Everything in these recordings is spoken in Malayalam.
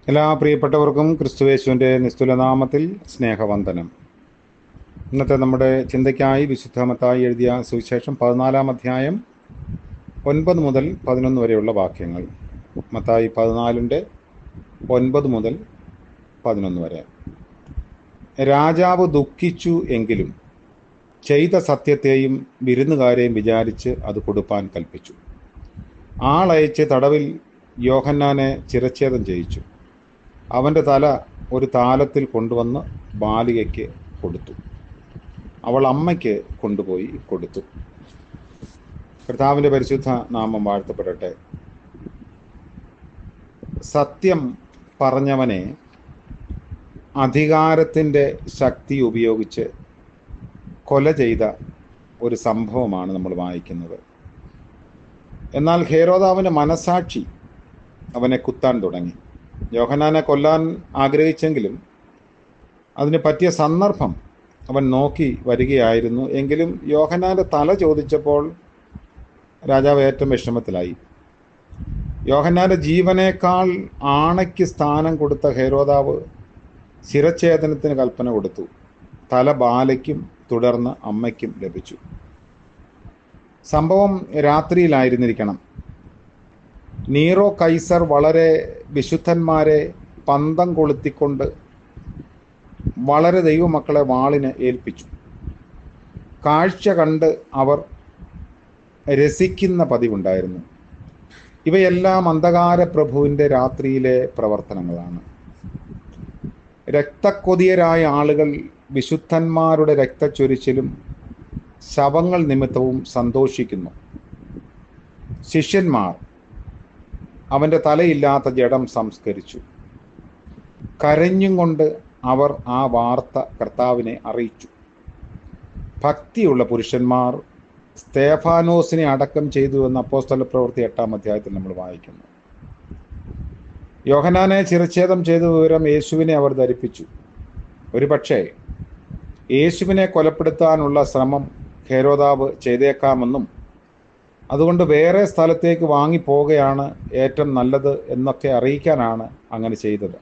എല്ലാ പ്രിയപ്പെട്ടവർക്കും ക്രിസ്തുയേശുവിൻ്റെ നിസ്തുലനാമത്തിൽ സ്നേഹവന്ദനം. ഇന്നത്തെ നമ്മുടെ ചിന്തയ്ക്കായി വിശുദ്ധ മത്തായി എഴുതിയ സുവിശേഷം 14-ാം അധ്യായം 9 മുതൽ 11 വരെയുള്ള വാക്യങ്ങൾ. മത്തായി 14-ന്റെ 9 മുതൽ 11 വരെ. രാജാവ് ദുഃഖിച്ചു എങ്കിലും ചെയ്ത സത്യത്തെയും വിരുന്നുകാരെയും വിചാരിച്ച് അത് കൊടുപ്പാൻ കൽപ്പിച്ചു. ആളയച്ച് തടവിൽ യോഹന്നാനെ ചിരച്ഛേദം ചെയ്യിച്ചു. അവൻ്റെ തല ഒരു താലത്തിൽ കൊണ്ടുവന്ന് ബാലികയ്ക്ക് കൊടുത്തു. അവൾ അമ്മയ്ക്ക് കൊണ്ടുപോയി കൊടുത്തു. കർത്താവിൻ്റെ പരിശുദ്ധ നാമം വാഴ്ത്തപ്പെടട്ടെ. സത്യം പറഞ്ഞവനെ അധികാരത്തിൻ്റെ ശക്തി ഉപയോഗിച്ച് കൊല ചെയ്ത ഒരു സംഭവമാണ് നമ്മൾ വായിക്കുന്നത്. എന്നാൽ ഹേരോദാവിൻ്റെ മനസാക്ഷി അവനെ കുത്താൻ തുടങ്ങി. യോഹന്നാനെ കൊല്ലാൻ ആഗ്രഹിച്ചെങ്കിലും അതിന് പറ്റിയ സന്ദർഭം അവൻ നോക്കി വരികയായിരുന്നു. എങ്കിലും യോഹന്നാൻ്റെ തല ചോദിച്ചപ്പോൾ രാജാവ് ഏറ്റവും വിഷമത്തിലായി. യോഹന്നാൻ്റെ ജീവനേക്കാൾ ആണയ്ക്ക് സ്ഥാനം കൊടുത്ത ഹേരോദാവ് ശിരച്ഛേദനത്തിന് കൽപ്പന കൊടുത്തു. തല ബാലയ്ക്കും തുടർന്ന് അമ്മയ്ക്കും ലഭിച്ചു. സംഭവം രാത്രിയിലായിരുന്നിരിക്കണം. നീറോ കൈസർ വളരെ വിശുദ്ധന്മാരെ പന്തം കൊളുത്തിക്കൊണ്ട് വളരെ ദൈവമക്കളെ വാളിന് ഏൽപ്പിച്ചു. കാഴ്ച കണ്ട് അവർ രസിക്കുന്ന പതിവുണ്ടായിരുന്നു. ഇവയെല്ലാം അന്ധകാര പ്രഭുവിൻ്റെ രാത്രിയിലെ പ്രവർത്തനങ്ങളാണ്. രക്തക്കൊതിയരായ ആളുകൾ വിശുദ്ധന്മാരുടെ രക്തച്ചൊരിച്ചിലും ശവങ്ങൾ നിമിത്തവും സന്തോഷിക്കുന്നു. ശിഷ്യന്മാർ അവൻ്റെ തലയില്ലാത്ത ജഡം സംസ്കരിച്ചു. കരഞ്ഞും കൊണ്ട് അവർ ആ വാർത്ത കർത്താവിനെ അറിയിച്ചു. ഭക്തിയുള്ള പുരുഷന്മാർ സ്തേഫാനോസിനെ അടക്കം ചെയ്തു എന്ന് അപ്പോസ്തല പ്രവൃത്തി 8-ാം അധ്യായത്തിൽ നമ്മൾ വായിക്കുന്നു. യോഹന്നാനെ ശിരച്ഛേദം ചെയ്ത വിവരം യേശുവിനെ അവർ ധരിപ്പിച്ചു. ഒരു പക്ഷേ യേശുവിനെ കൊലപ്പെടുത്താനുള്ള ശ്രമം ഹേരോദാവ് ചെയ്തേക്കാമെന്നും അതുകൊണ്ട് വേറെ സ്ഥലത്തേക്ക് വാങ്ങിപ്പോവുകയാണ് ഏറ്റവും നല്ലത് എന്നൊക്കെ അറിയിക്കാനാണ് അങ്ങനെ ചെയ്തത്.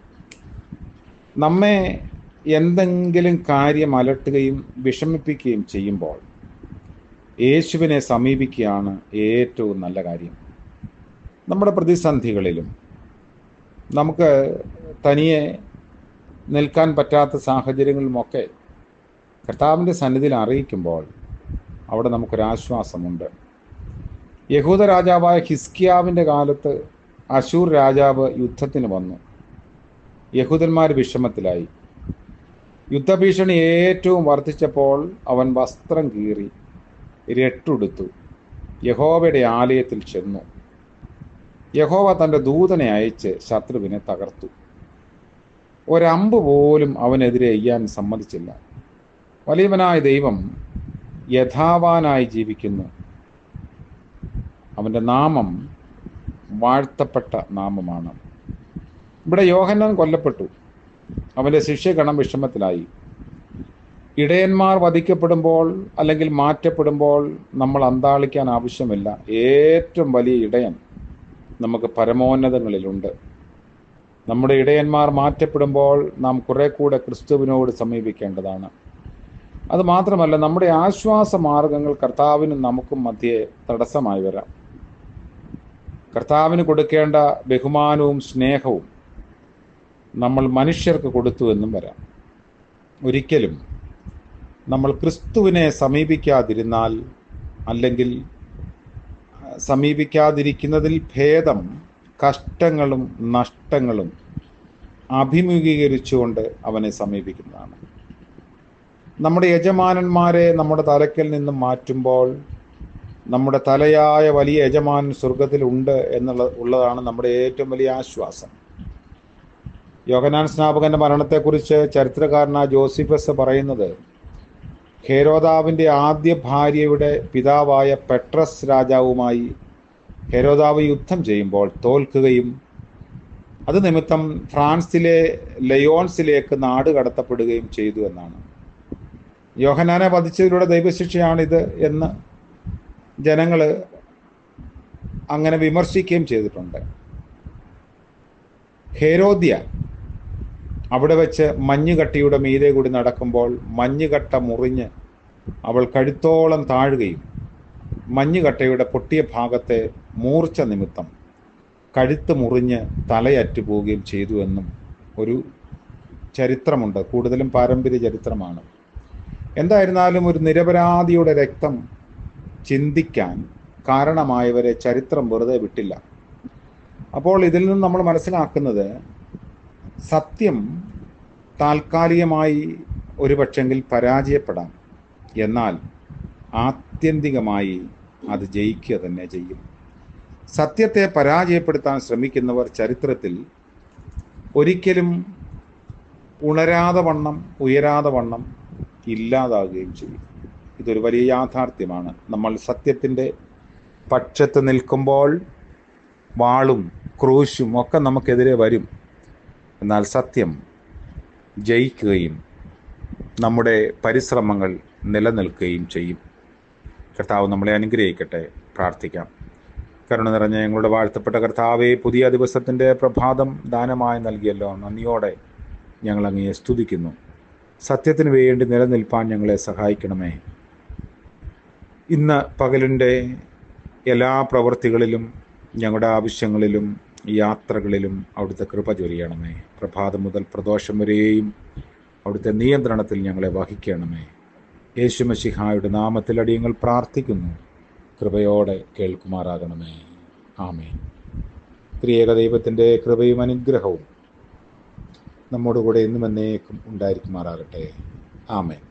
നമ്മെ എന്തെങ്കിലും കാര്യം അലട്ടുകയും വിഷമിപ്പിക്കുകയും ചെയ്യുമ്പോൾ യേശുവിനെ സമീപിക്കുകയാണ് ഏറ്റവും നല്ല കാര്യം. നമ്മുടെ പ്രതിസന്ധികളിലും നമുക്ക് തനിയെ നിൽക്കാൻ പറ്റാത്ത സാഹചര്യങ്ങളുമൊക്കെ കർത്താവിൻ്റെ സന്നിധിയിൽ അറിയിക്കുമ്പോൾ അവിടെ നമുക്കൊരാശ്വാസമുണ്ട്. യഹൂദ രാജാവായ ഹിസ്കിയാവിൻ്റെ കാലത്ത് അശൂർ രാജാവ് യുദ്ധത്തിന് വന്നു. യഹൂദന്മാർ വിഷമത്തിലായി. യുദ്ധഭീഷണി ഏറ്റവും വർദ്ധിച്ചപ്പോൾ അവൻ വസ്ത്രം കീറി രട്ടുടുത്തു യഹോവയുടെ ആലയത്തിൽ ചെന്നു. യഹോവ തൻ്റെ ദൂതനെ അയച്ച് ശത്രുവിനെ തകർത്തു. ഒരമ്പ് പോലും അവനെതിരെ എയ്യാൻ സമ്മതിച്ചില്ല. വലിയവനായ ദൈവം യഥാവാനായി ജീവിക്കുന്നു. അവൻ്റെ നാമം വാഴ്ത്തപ്പെട്ട നാമമാണ്. ഇവിടെ യോഹന്നാൻ കൊല്ലപ്പെട്ടു. അവൻ്റെ ശിഷ്യഗണം വിഷമത്തിലായി. ഇടയന്മാർ വധിക്കപ്പെടുമ്പോൾ അല്ലെങ്കിൽ മാറ്റപ്പെടുമ്പോൾ നമ്മൾ അന്താളിക്കാൻ ആവശ്യമില്ല. ഏറ്റവും വലിയ ഇടയൻ നമുക്ക് പരമോന്നതങ്ങളിലുണ്ട്. നമ്മുടെ ഇടയന്മാർ മാറ്റപ്പെടുമ്പോൾ നാം കുറെ കൂടെ ക്രിസ്തുവിനോട് സമീപിക്കേണ്ടതാണ്. അതുമാത്രമല്ല, നമ്മുടെ ആശ്വാസ മാർഗങ്ങൾ കർത്താവിനും നമുക്കും മധ്യേ തടസ്സമായി വരാം. കർത്താവിന് കൊടുക്കേണ്ട ബഹുമാനവും സ്നേഹവും നമ്മൾ മനുഷ്യർക്ക് കൊടുത്തു എന്നും വരാം. ഒരിക്കലും നമ്മൾ ക്രിസ്തുവിനെ സമീപിക്കാതിരുന്നാൽ അല്ലെങ്കിൽ സമീപിക്കാതിരിക്കുന്നതിൽ ഭേദം കഷ്ടങ്ങളും നഷ്ടങ്ങളും അഭിമുഖീകരിച്ചുകൊണ്ട് അവനെ സമീപിക്കുന്നതാണ്. നമ്മുടെ യജമാനന്മാരെ നമ്മുടെ തലയ്ക്കൽ നിന്നും മാറ്റുമ്പോൾ നമ്മുടെ തലയായ വലിയ യജമാനൻ സ്വർഗത്തിലുണ്ട് ഉള്ളതാണ് നമ്മുടെ ഏറ്റവും വലിയ ആശ്വാസം. യോഹന്നാൻ സ്നാപകന്റെ മരണത്തെക്കുറിച്ച് ചരിത്രകാരനായ ജോസിഫസ് പറയുന്നത്, ഹേരോദാവിൻ്റെ ആദ്യ ഭാര്യയുടെ പിതാവായ പെട്രസ് രാജാവുമായി ഹേരോദാവ് യുദ്ധം ചെയ്യുമ്പോൾ തോൽക്കുകയും അത് നിമിത്തം ഫ്രാൻസിലെ ലയോൺസിലേക്ക് നാട് കടത്തപ്പെടുകയും ചെയ്തു എന്നാണ്. യോഹന്നാനെ വധിച്ചതിലൂടെ ദൈവശിക്ഷയാണിത് എന്ന് ജനങ്ങൾ അങ്ങനെ വിമർശിക്കുകയും ചെയ്തിട്ടുണ്ട്. ഹേരോദ്യ അവിടെ വെച്ച് മഞ്ഞുകട്ടയുടെ മീതെ കൂടി നടക്കുമ്പോൾ മഞ്ഞുകട്ട മുറിഞ്ഞ് അവൾ കഴുത്തോളം താഴുകയും മഞ്ഞുകട്ടയുടെ പൊട്ടിയ ഭാഗത്തെ മൂർച്ച നിമിത്തം കഴുത്ത് മുറിഞ്ഞ് തലയറ്റു പോവുകയും ചെയ്തു എന്നും ഒരു ചരിത്രമുണ്ട്. കൂടുതലും പാരമ്പര്യ ചരിത്രമാണ്. എന്തായിരുന്നാലും ഒരു നിരപരാധിയുടെ രക്തം ചിന്തിക്കാൻ കാരണമായവരെ ചരിത്രം വെറുതെ വിട്ടില്ല. അപ്പോൾ ഇതിൽ നിന്ന് നമ്മൾ മനസ്സിലാക്കുന്നത്, സത്യം താൽക്കാലികമായി ഒരു പക്ഷെങ്കിൽ പരാജയപ്പെടാം, എന്നാൽ ആത്യന്തികമായി അത് ജയിക്കുക തന്നെ ചെയ്യും. സത്യത്തെ പരാജയപ്പെടുത്താൻ ശ്രമിക്കുന്നവർ ചരിത്രത്തിൽ ഒരിക്കലും ഉണരാതെ വണ്ണം ഉയരാതെ വണ്ണം ഇല്ലാതാകുകയും ചെയ്യും. ഇതൊരു വലിയ യാഥാർത്ഥ്യമാണ്. നമ്മൾ സത്യത്തിൻ്റെ പക്ഷത്ത് നിൽക്കുമ്പോൾ വാളും ക്രൂശും ഒക്കെ നമുക്കെതിരെ വരും. എന്നാൽ സത്യം ജയിക്കുകയും നമ്മുടെ പരിശ്രമങ്ങൾ നിലനിൽക്കുകയും ചെയ്യും. കർത്താവ് നമ്മളെ അനുഗ്രഹിക്കട്ടെ. പ്രാർത്ഥിക്കാം. കരുണ നിറഞ്ഞ ഞങ്ങളുടെ വാഴ്ത്തപ്പെട്ട കർത്താവെ, പുതിയ ദിവസത്തിൻ്റെ പ്രഭാതം ദാനമായി നൽകിയല്ലോ. നന്ദിയോടെ ഞങ്ങൾ അങ്ങയെ സ്തുതിക്കുന്നു. സത്യത്തിന് വേണ്ടി നിലനിൽപ്പാൻ ഞങ്ങളെ സഹായിക്കണമേ. ഇന്ന് പകലിൻ്റെ എല്ലാ പ്രവൃത്തികളിലും ഞങ്ങളുടെ ആവശ്യങ്ങളിലും യാത്രകളിലും അവിടുത്തെ കൃപ ചൊരിയണമേ. പ്രഭാതം മുതൽ പ്രദോഷം വരെയും അവിടുത്തെ നിയന്ത്രണത്തിൽ ഞങ്ങളെ വഹിക്കണമേ. യേശു മശിഹായുടെ നാമത്തിൽ അടിയങ്ങൾ പ്രാർത്ഥിക്കുന്നു. കൃപയോടെ കേൾക്കുമാറാകണമേ. ആമേൻ. ത്രിയേക ദൈവത്തിൻ്റെ കൃപയും അനുഗ്രഹവും നമ്മോടുകൂടെ എന്നും എന്നേക്കും ഉണ്ടായിരിക്കുമാറാകട്ടെ. ആമേൻ.